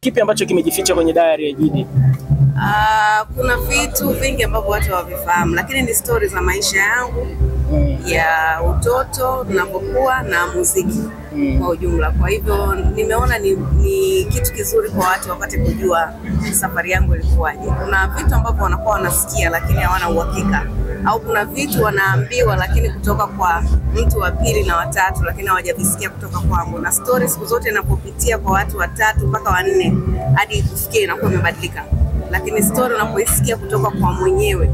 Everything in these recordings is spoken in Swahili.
Kipi ambacho kimejificha kwenye diary ya Jidi? Kuna vitu vingi ambavyo watu hawavifahamu, lakini ni stories za maisha yangu ya utoto tunapokuwa na muziki kwa ujumla. Kwa hivyo nimeona ni kitu kizuri kwa watu wapate kujua safari yangu ilikuwaje. Kuna vitu ambavyo wanakuwa wanasikia lakini hawana uhakika, au kuna vitu wanaambiwa lakini kutoka kwa mtu wa pili na watatu lakini hawajavisikia kutoka kwangu. Na stories siku zote inapopitia kwa watu watatu mpaka wanne hadi kufikia inakuwa imebadilika. Lakini story unapoisikia kutoka kwa mwenyewe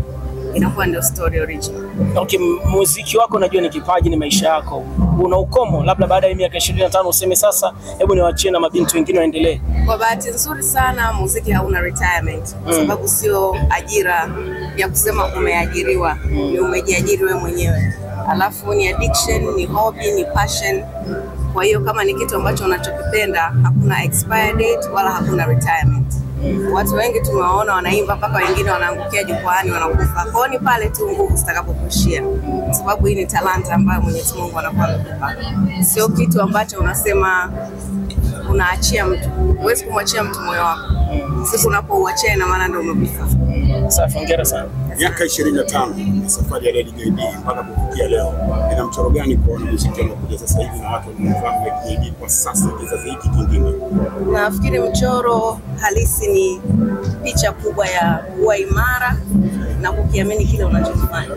inakuwa ndio story original. Okay, muziki wako najua ni kipaji, ni maisha yako. Una ukomo labda baada ya miaka 25 useme sasa hebu niwaachie na mabinti wengine waendelee? Kwa bahati nzuri sana muziki hauna retirement kwa sababu sio ajira ya kusema umeajiriwa, ni umejiajiri wewe mwenyewe. Alafu ni addiction, ni hobby, ni passion. Kwa hiyo kama ni kitu ambacho unachokipenda hakuna expire date wala hakuna retirement. Watu wengi tumewaona wanaimba mpaka wengine wanaangukia jukwaani wanakufa. Kwa hiyo ni pale tu nguvu zitakapokuishia. Kwa sababu hii ni talanta ambayo Mwenyezi Mungu anakuwa amekupa. Sio kitu ambacho unasema unaachia mtu. Huwezi kumwachia mtu moyo wako. Siku unapouachia ina maana ndio umekufa. Safi, hongera sana. Miaka 25 safari ya Lady JD mpaka kufikia leo. Ina mchoro gani kwa muziki unaokuja sasa hivi na watu wanaofahamu Lady JD kwa sasa kizazi hiki kingine? Nafikiri mchoro halisi ni picha kubwa ya kuwa imara na kukiamini kile unachofanya.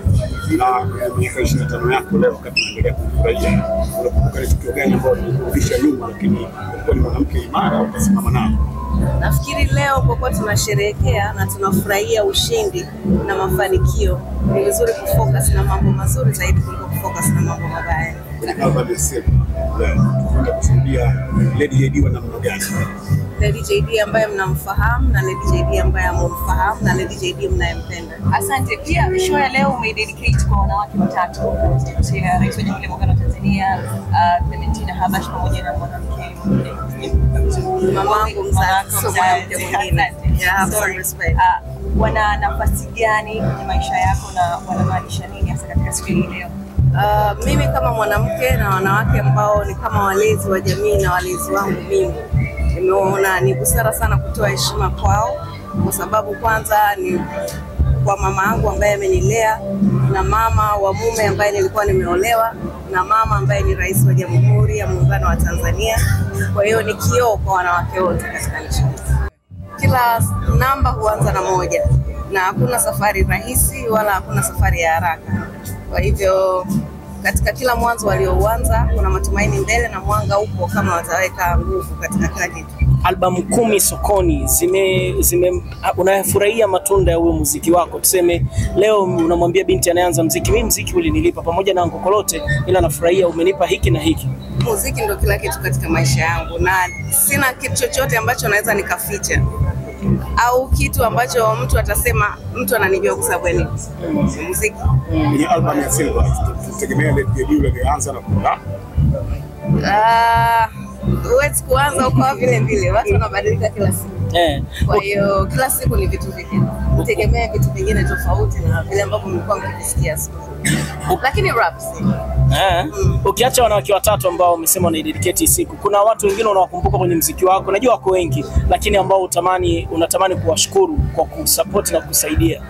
Na miaka 25 yako leo wakati unaendelea kufurahia, unakumbuka tukio gani ambalo lilikupisha nyuma lakini ulikuwa ni mwanamke imara ukasimama nao? Nafikiri leo kwa kuwa tunasherehekea na tunafurahia ushindi na mafanikio, ni vizuri kufocus na mambo mazuri zaidi kuliko kufocus na mambo mabaya. Album ya Silva tunataka kushuhudia Lady JD wa namna gani? Lady JD ambaye mnamfahamu na Lady JD ambaye hamumfahamu na Lady JD mnayempenda. Asante. Pia show ya leo umededicate kwa wanawake watatu, kupitia Rais wa Jamhuri ya Muungano wa Tanzania, Clementina Habash pamoja na mwanamke mamangu mzazi, so mwanamke mwingine. Wana nafasi gani kwenye maisha yako na wanamaanisha nini hasa katika siku hii leo? Mimi kama mwanamke na wanawake ambao ni kama walezi wa jamii na walezi wangu mimi, nimeona ni busara sana kutoa heshima kwao, kwa sababu kwanza ni kwa mama yangu ambaye amenilea, na mama wa mume ambaye nilikuwa nimeolewa, na mama ambaye ni Rais wa Jamhuri ya Muungano wa Tanzania. Kwa hiyo ni kioo kwa wanawake wote katika nchi. Kila namba huanza na moja, na hakuna safari rahisi wala hakuna safari ya haraka. Kwa hivyo katika kila mwanzo waliouanza kuna matumaini mbele na mwanga upo kama wataweka nguvu katika kila kitu. Albamu 10 sokoni, unafurahia matunda ya huo muziki wako? Tuseme leo unamwambia binti anaanza muziki, mimi muziki ulinilipa pamoja na ngokolote, ila nafurahia umenipa hiki na hiki. Muziki ndio kila kitu katika maisha yangu na sina kitu chochote ambacho naweza nikaficha au kitu ambacho mtu atasema mtu ananijua kwa sababu ni muziki. Ni album ya Silva, tutegemea Lady JD ilianza na kula. Huwezi kuanza ukawa vile vile, watu wanabadilika kila siku. Kwa hiyo kila siku ni vitu vingine. Utegemea vitu vingine tofauti na vile ambavyo mlikuwa mkisikia siku. Lakini rap ukiacha wanawake watatu ambao umesema unaidedicate siku, kuna watu wengine unawakumbuka kwenye muziki wako? Najua wako wengi, lakini ambao unatamani kuwashukuru kwa kusupport na kusaidia.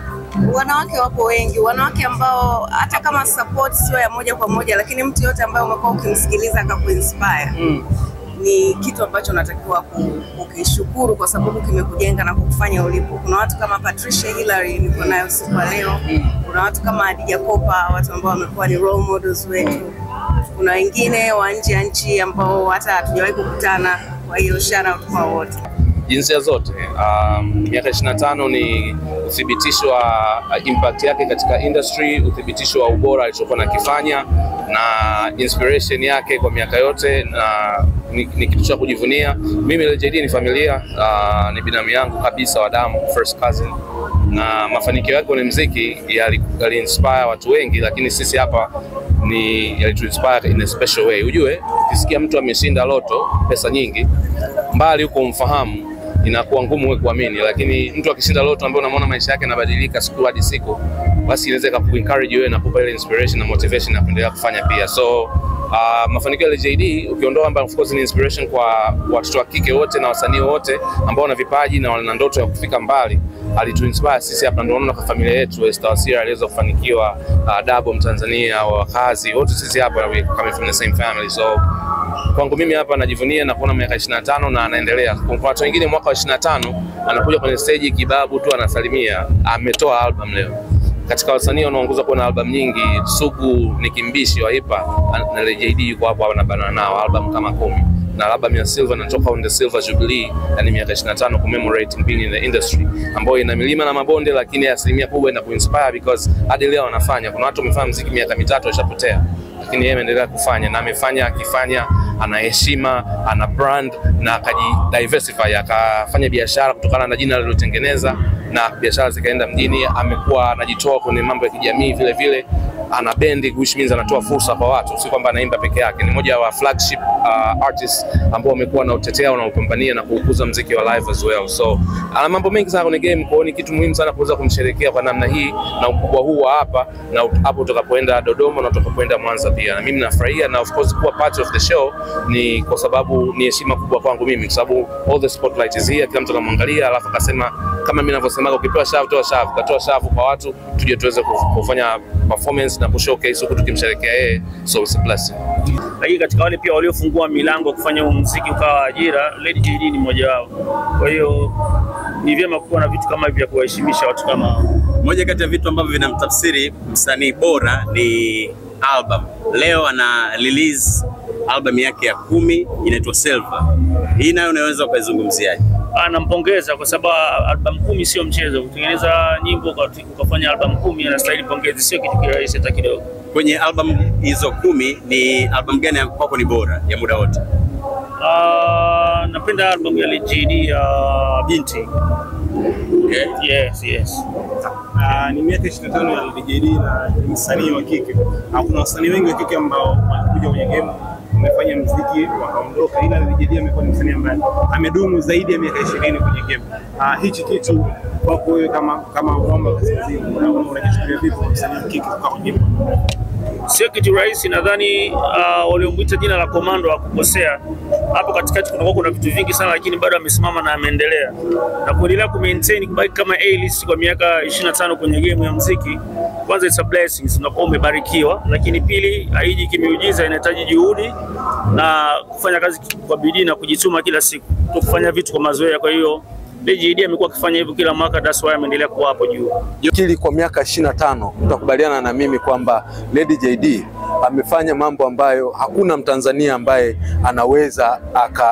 Wanawake wapo wengi, wanawake ambao hata kama support sio ya moja kwa moja, lakini mtu yote ambaye umekuwa ukimsikiliza akakuinspire ni kitu ambacho unatakiwa kukishukuru kwa sababu kimekujenga na kukufanya ulipo. Kuna watu kama Patricia Hillary niko nayo siku leo. Kuna watu kama Adija Kopa, watu ambao wamekuwa ni role models wetu. Kuna wengine wa nje ya nchi ambao hata hatujawahi kukutana. Kwa hiyo shout out kwa wote. Jinsia zote. Miaka 25 ni uthibitisho wa impact yake katika industry, uthibitisho wa ubora alichokuwa nakifanya na inspiration yake kwa miaka yote, na ni kitu cha kujivunia. Mimi Lady JD ni familia, ni binamu yangu kabisa wa damu, first cousin, na mafanikio yake kwenye muziki yali-inspire watu wengi, lakini sisi hapa yalitu-inspire in a special way. Ujue, ukisikia mtu ameshinda loto pesa nyingi, mbali huko umfahamu, inakuwa ngumu wewe kuamini, lakini mtu akishinda loto ambaye unamwona maisha yake yanabadilika siku hadi siku, basi inaweza kuencourage wewe na kukupa ile inspiration na motivation na kuendelea kufanya pia. So Mafanikio ya JD ukiondoa kwamba of course ni inspiration kwa watoto wa kike wote na wasanii wote ambao wana vipaji na wana ndoto ya kufika mbali, alituinspire sisi hapa. Ndio unaona kwa familia yetu Esther Wasira aliweza kufanikiwa, Dabo Mtanzania, wakazi wote sisi hapa we coming from the same family. So kwangu mimi hapa najivunia na kuona miaka 25 na anaendelea. Kwa watu wengine mwaka wa 25 anakuja kwenye stage kibabu tu anasalimia, ametoa album leo. Katika wasanii wanaongoza kuwa na album nyingi, Sugu ni kimbishi wa hip hop na JD yuko hapo anabana nao album kama 10. Na album ya Silver inatoka on the Silver Jubilee, yani miaka 25 commemorating being in the industry, ambayo ina milima na mabonde, lakini asilimia kubwa ina kuinspire because hadi leo wanafanya. Kuna watu wamefanya muziki miaka 3 washapotea, lakini yeye ameendelea kufanya na amefanya akifanya, ana heshima, ana brand na akajidiversify, akafanya biashara kutokana na jina alilotengeneza na biashara zikaenda mjini. Amekuwa anajitoa kwenye mambo ya kijamii vile vile, ana bendi which means anatoa fursa kwa watu, si kwamba anaimba peke yake. Ni mmoja wa flagship artists ambao wamekuwa na utetea na upambania na kukuza muziki wa live as well. So ana mambo mengi sana kwenye game, kwa ni kitu muhimu sana kuweza kumsherehekea kwa namna hii na ukubwa huu hapa na hapo tutakapoenda Dodoma na tutakapoenda Mwanza pia. Na mimi nafurahia na of course kuwa part of the show ni kwa sababu ni heshima kubwa kwangu mimi, kwa sababu all the spotlight is here, kila mtu anamwangalia, alafu akasema kama mimi ninavyosema, ukipewa shavu toa shavu, katoa shavu kwa watu tuje tuweze kufanya performance na kushowcase huku tukimsherehekea yeye. So it's a blessing. Lakini katika wale pia waliofungua milango kufanya muziki ukawa ajira, Lady JD ni mmoja wao. Kwa hiyo ni vyema kuwa na vitu kama hivi vya kuwaheshimisha watu kama hao. Moja kati ya vitu ambavyo vinamtafsiri msanii bora ni album. Leo ana release album yake ya 10 inaitwa Silver. Hii nayo unaweza kuizungumziaje? Nampongeza kwa sababu album 10 sio mchezo. Kutengeneza nyimbo ukafanya album 10 anastahili pongezi, sio kitu kirahisi hata kidogo. Kwenye album hizo 10 ni album gani kwako ni bora ya muda wote? Napenda album ya JD ya Binti. Okay. Yes. Ni miaka 25 ya JD na msanii wa kike. Kuna wasanii wengi wa kike ambao walikuja kwenye game wamefanya muziki wakaondoka, ila JD amekuwa ni msanii ambaye amedumu zaidi ya miaka 20 kwenye game. Hichi kitu kwako wewe kama Mwamba Kaskazini unajichukulia vipi kwa msanii wa kike kwa kwenye game? Sio kitu rahisi. Nadhani waliomwita jina la Komando wa kukosea. Hapo katikati kuna vitu vingi sana, lakini bado amesimama na ameendelea na kuendelea kumaintain kubaki kama A-list kwa miaka 25 kwenye game ya muziki. Kwanza it's a blessing, unakuwa umebarikiwa, lakini pili haiji kimiujiza, inahitaji juhudi na kufanya kazi kwa bidii na kujituma kila siku, kufanya vitu kwa mazoea. Kwa hiyo JD amekuwa akifanya hivyo kila mwaka, that's why ameendelea kuwa hapo juu. Kili kwa miaka 25 utakubaliana na mimi kwamba Lady JD amefanya mambo ambayo hakuna Mtanzania ambaye anaweza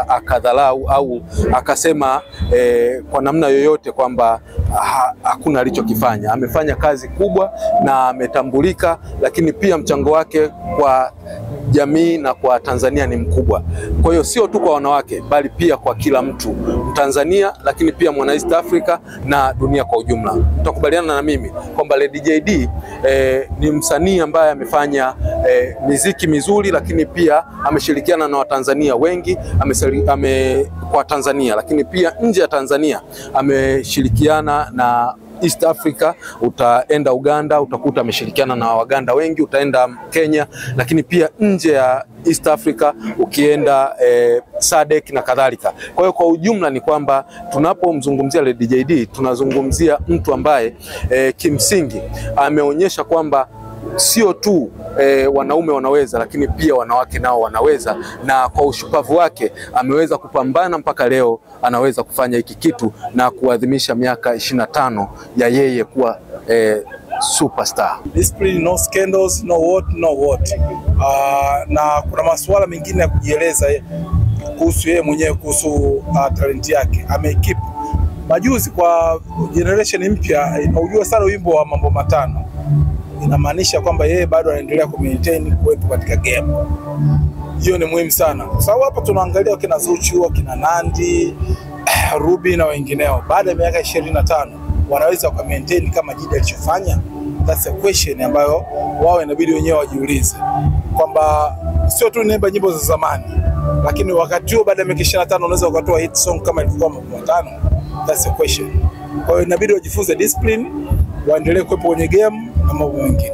akadhalau au akasema kwa namna yoyote kwamba hakuna alichokifanya. Amefanya kazi kubwa na ametambulika, lakini pia mchango wake kwa jamii na kwa Tanzania ni mkubwa. Kwa hiyo sio tu kwa wanawake bali pia kwa kila mtu Mtanzania, lakini pia mwana East Africa na dunia kwa ujumla. Utakubaliana na mimi kwamba Lady JD ni msanii ambaye amefanya muziki mizuri, lakini pia ameshirikiana na Watanzania wengi, kwa Tanzania, lakini pia nje ya Tanzania ameshirikiana na East Africa. Utaenda Uganda utakuta ameshirikiana na Waganda wengi, utaenda Kenya, lakini pia nje ya East Africa ukienda SADC na kadhalika. Kwa hiyo kwa ujumla ni kwamba tunapomzungumzia Lady JD tunazungumzia mtu ambaye kimsingi ameonyesha kwamba sio tu wanaume wanaweza, lakini pia wanawake nao wanaweza, na kwa ushupavu wake ameweza kupambana mpaka leo anaweza kufanya hiki kitu na kuadhimisha miaka 25 ya yeye kuwa superstar. Discipline, no scandals, no what. Na kuna masuala mengine ya kujieleza kuhusu yeye mwenyewe, kuhusu talent yake. Amekeep majuzi kwa generation mpya, unajua sana wimbo wa mambo matano. Inamaanisha kwamba yeye bado anaendelea kumaintain kuwepo katika game. Hiyo ni muhimu sana. Kwa sababu hapa tunaangalia kina Zuchu, kina Nandi, Ruby na wengineo. Baada ya miaka 25 wanaweza ku maintain kama JD alichofanya? That's a question ambayo wao inabidi wenyewe wajiulize. Kwamba sio tu naimba nyimbo za zamani, lakini wakati huo baada ya miaka 25 unaweza ukatoa hit song kama ilikuwa mambo matano. That's a question. Kwa hiyo inabidi wajifunze discipline, waendelee kuwepo kwenye game na mambo mengine.